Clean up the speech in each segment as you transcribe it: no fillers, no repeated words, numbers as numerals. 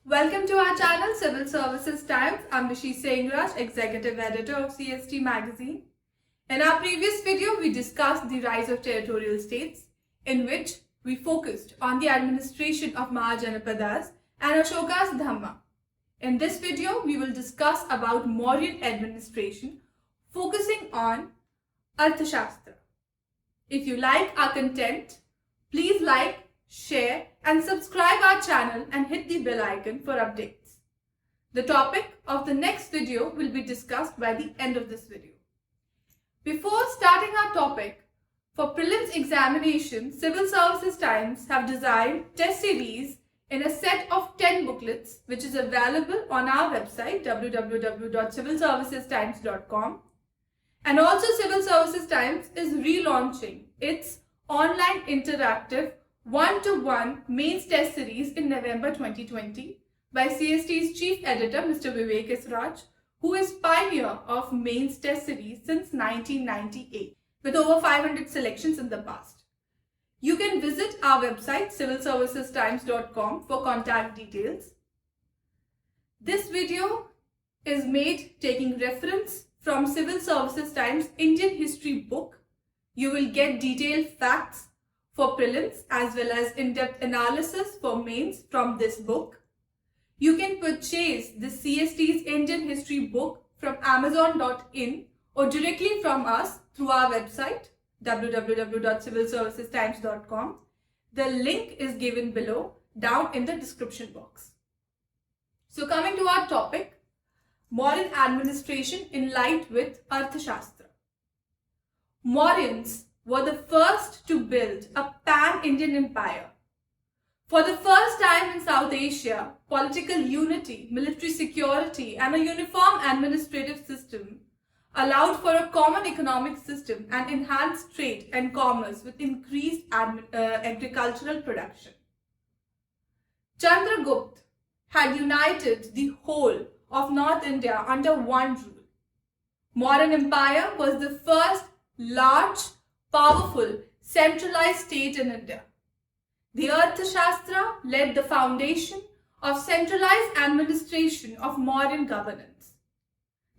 Welcome to our channel Civil Services Times. I'm Rishi Sengraj, Executive Editor of CST magazine. In our previous video, we discussed the rise of territorial states, in which we focused on the administration of Mahajanapadas and Ashoka's Dhamma. In this video, we will discuss about Mauryan administration, focusing on Arthashastra. If you like our content, please like, share and subscribe our channel and hit the bell icon for updates. The topic of the next video will be discussed by the end of this video. Before starting our topic, for prelims examination, Civil Services Times have designed test series in a set of 10 booklets which is available on our website www.civilservicestimes.com. And also Civil Services Times is relaunching its online interactive 1-to-1 mains test series in November 2020 by CST's Chief Editor Mr. Vivek Israj, who is pioneer of mains test series since 1998 with over 500 selections in the past. You can visit our website civilservicestimes.com for contact details. This video is made taking reference from Civil Services Times Indian History book. You will get detailed facts for prelims as well as in-depth analysis for mains from this book. You can purchase the CST's Indian History book from amazon.in or directly from us through our website www.civilservicestimes.com. The link is given below down in the description box. So coming to our topic, Mauryan administration in light with Arthashastra. Mauryans were the first to build a pan-Indian empire. For the first time in South Asia, political unity, military security and a uniform administrative system allowed for a common economic system and enhanced trade and commerce with increased agricultural production. Chandragupta had united the whole of North India under one rule. Mauryan Empire was the first large, powerful, centralized state in India. The Arthashastra led the foundation of centralized administration of Mauryan governance.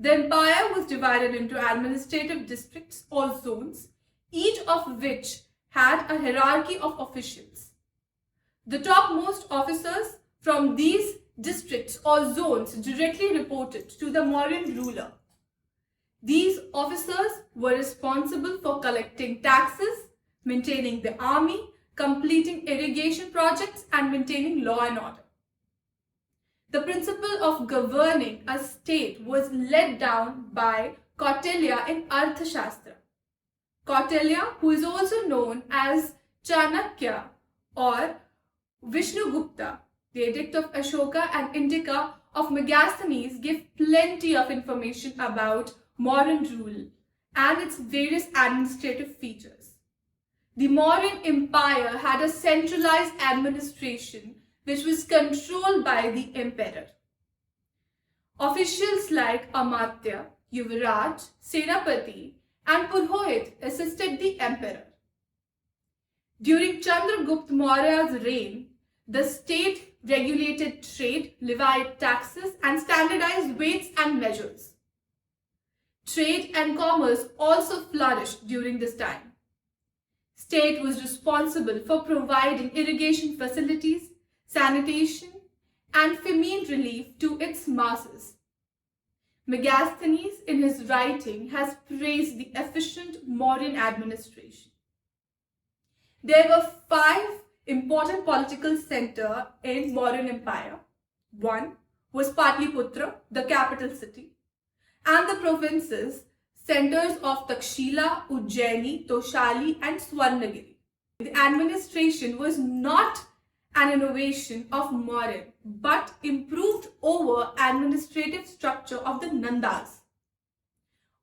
The empire was divided into administrative districts or zones, each of which had a hierarchy of officials. The topmost officers from these districts or zones directly reported to the Mauryan ruler. These officers were responsible for collecting taxes, maintaining the army, completing irrigation projects, and maintaining law and order. The principle of governing a state was laid down by Kautilya in Arthashastra. Kautilya, who is also known as Chanakya or Vishnugupta, the Edict of Ashoka and Indica of Megasthenes, give plenty of information about Mauryan rule and its various administrative features. The Mauryan Empire had a centralized administration which was controlled by the emperor. Officials like Amatya, Yuvraj, Senapati and Purohit assisted the emperor. During Chandragupta Maurya's reign, the state regulated trade, levied taxes and standardized weights and measures. Trade and commerce also flourished during this time. State was responsible for providing irrigation facilities, sanitation, and famine relief to its masses. Megasthenes, in his writing, has praised the efficient Mauryan administration. There were 5 important political centers in Mauryan Empire. One was Patliputra, the capital city, and the provinces, centers of Takshila, Ujjaini, Toshali and Swarnagiri. The administration was not an innovation of Mauryan, but improved over administrative structure of the Nandas.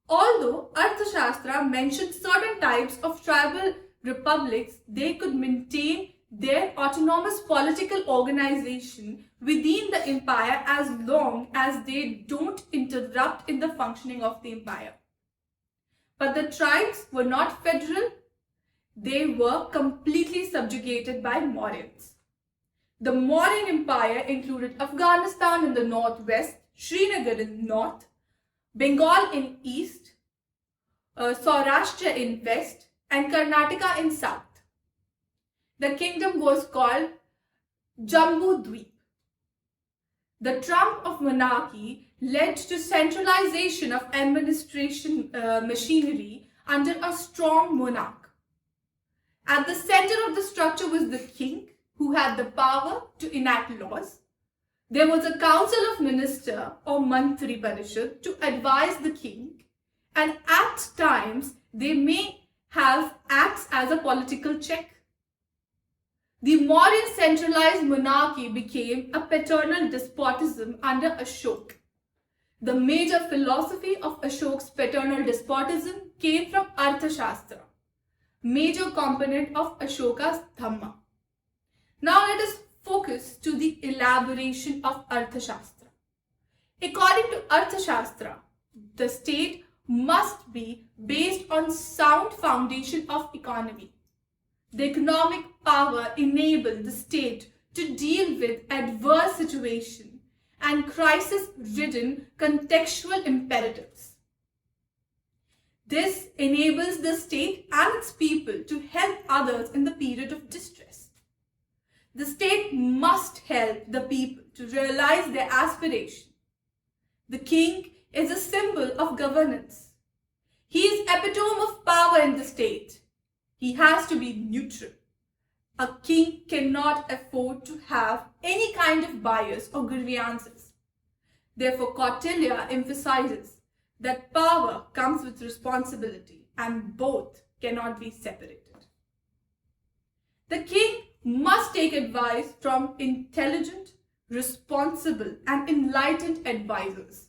Although Arthashastra mentioned certain types of tribal republics, they could maintain their autonomous political organization within the empire as long as they don't interrupt in the functioning of the empire. But the tribes were not federal, they were completely subjugated by Mauryans. The Mauryan Empire included Afghanistan in the northwest, Srinagar in north, Bengal in east, Saurashtra in west, and Karnataka in south. The kingdom was called Jambu Dweep. The trump of monarchy led to centralization of administration machinery under a strong monarch. At the center of the structure was the king, who had the power to enact laws. There was a council of minister or mantri parishad to advise the king, and at times they may have acts as a political check. The Mauryan centralized monarchy became a paternal despotism under Ashoka. The major philosophy of Ashoka's paternal despotism came from Arthashastra, major component of Ashoka's Dhamma. Now let us focus to the elaboration of Arthashastra. According to Arthashastra, the state must be based on sound foundation of economy. The economic power enabled the state to deal with adverse situation and crisis-ridden contextual imperatives. This enables the state and its people to help others in the period of distress. The state must help the people to realize their aspiration. The king is a symbol of governance. He is epitome of power in the state. He has to be neutral. A king cannot afford to have any kind of bias or grievances. Therefore, Kautilya emphasizes that power comes with responsibility and both cannot be separated. The king must take advice from intelligent, responsible, and enlightened advisors.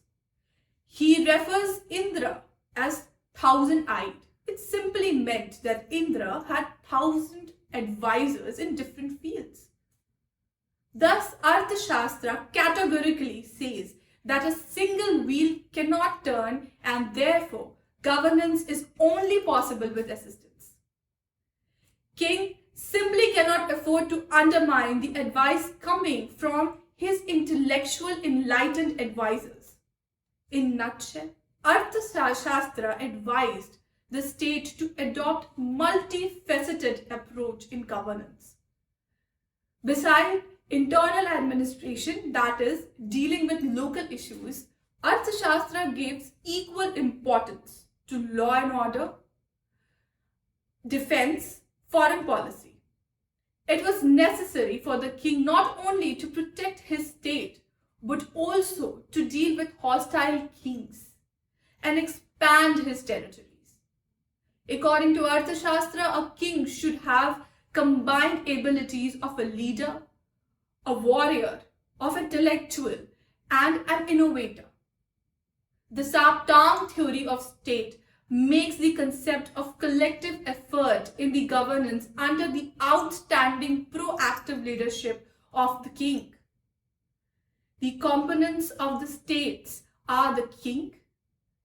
He refers Indra as thousand-eyed. It simply meant that Indra had 1,000 advisors in different fields. Thus, Arthashastra categorically says that a single wheel cannot turn and therefore governance is only possible with assistance. King simply cannot afford to undermine the advice coming from his intellectual enlightened advisors. In nutshell, Arthashastra advised the state to adopt multifaceted approach in governance. Besides internal administration, that is, dealing with local issues, Arthashastra gives equal importance to law and order, defense, foreign policy. It was necessary for the king not only to protect his state, but also to deal with hostile kings and expand his territories. According to Arthashastra, a king should have combined abilities of a leader, a warrior, of an intellectual, and an innovator. The Saptang theory of state makes the concept of collective effort in the governance under the outstanding proactive leadership of the king. The components of the states are the king,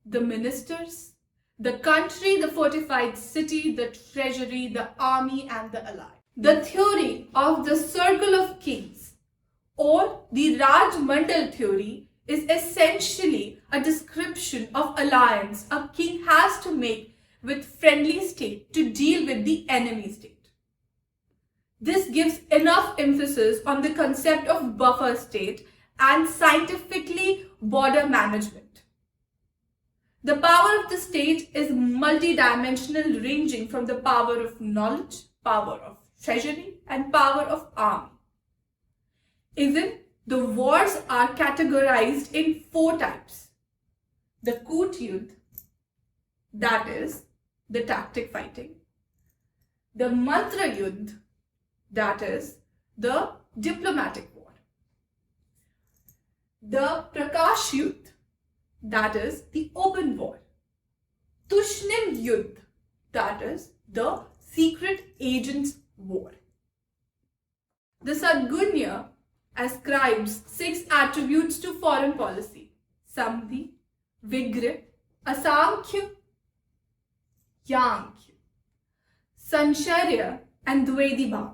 the ministers, the country, the fortified city, the treasury, the army, and the ally. The theory of the circle of kings or the Rajmandal theory is essentially a description of alliance a king has to make with friendly state to deal with the enemy state. This gives enough emphasis on the concept of buffer state and scientifically border management. The power of the state is multidimensional, ranging from the power of knowledge, power of treasury, and power of army. Even the wars are categorized in 4 types. The Koot Yudh, that is the tactic fighting. The Mantra Yudh, that is the diplomatic war. The Prakash Yudh, that is the open war. Tushnim Yudh, that is the secret agents war. The Sadgunya ascribes 6 attributes to foreign policy: Samdhi, Vigrih, Asankhya, Yankhya, Sansharya, and Dvedi Bhav,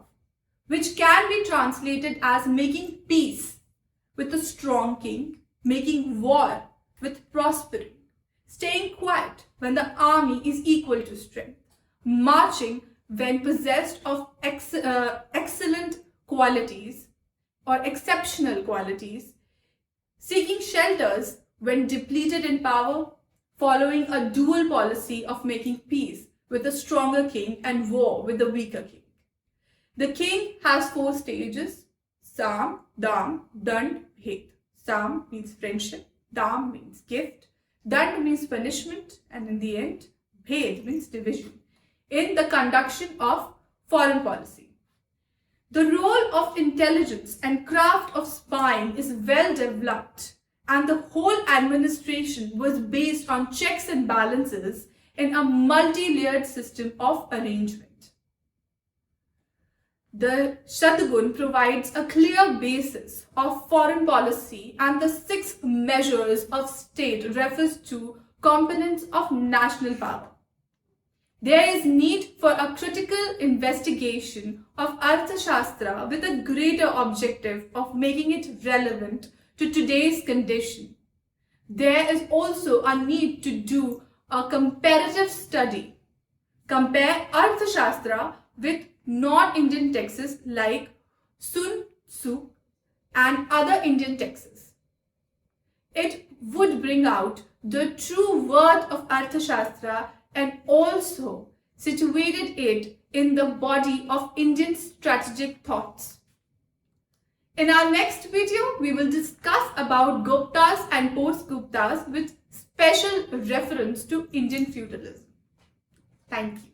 which can be translated as making peace with a strong king, making war with prospering, staying quiet when the army is equal to strength, marching when possessed of excellent qualities or exceptional qualities, seeking shelters when depleted in power, following a dual policy of making peace with a stronger king and war with the weaker king. The king has 4 stages: Sam, Dam, Dand, Bhed. Sam means friendship, Dam means gift, Dand means punishment, and in the end, Bhed means division in the conduction of foreign policy. The role of intelligence and craft of spying is well developed, and the whole administration was based on checks and balances in a multi-layered system of arrangement. The Shatagun provides a clear basis of foreign policy, and the 6 measures of state refers to components of national power. There is need for a critical investigation of Arthashastra with a greater objective of making it relevant to today's condition. There is also a need to do a comparative study. Compare Arthashastra with non-Indian texts like Sun Tzu and other Indian texts. It would bring out the true worth of Arthashastra and also situated it in the body of Indian strategic thoughts. In our next video, we will discuss about Guptas and post-Guptas with special reference to Indian feudalism. Thank you.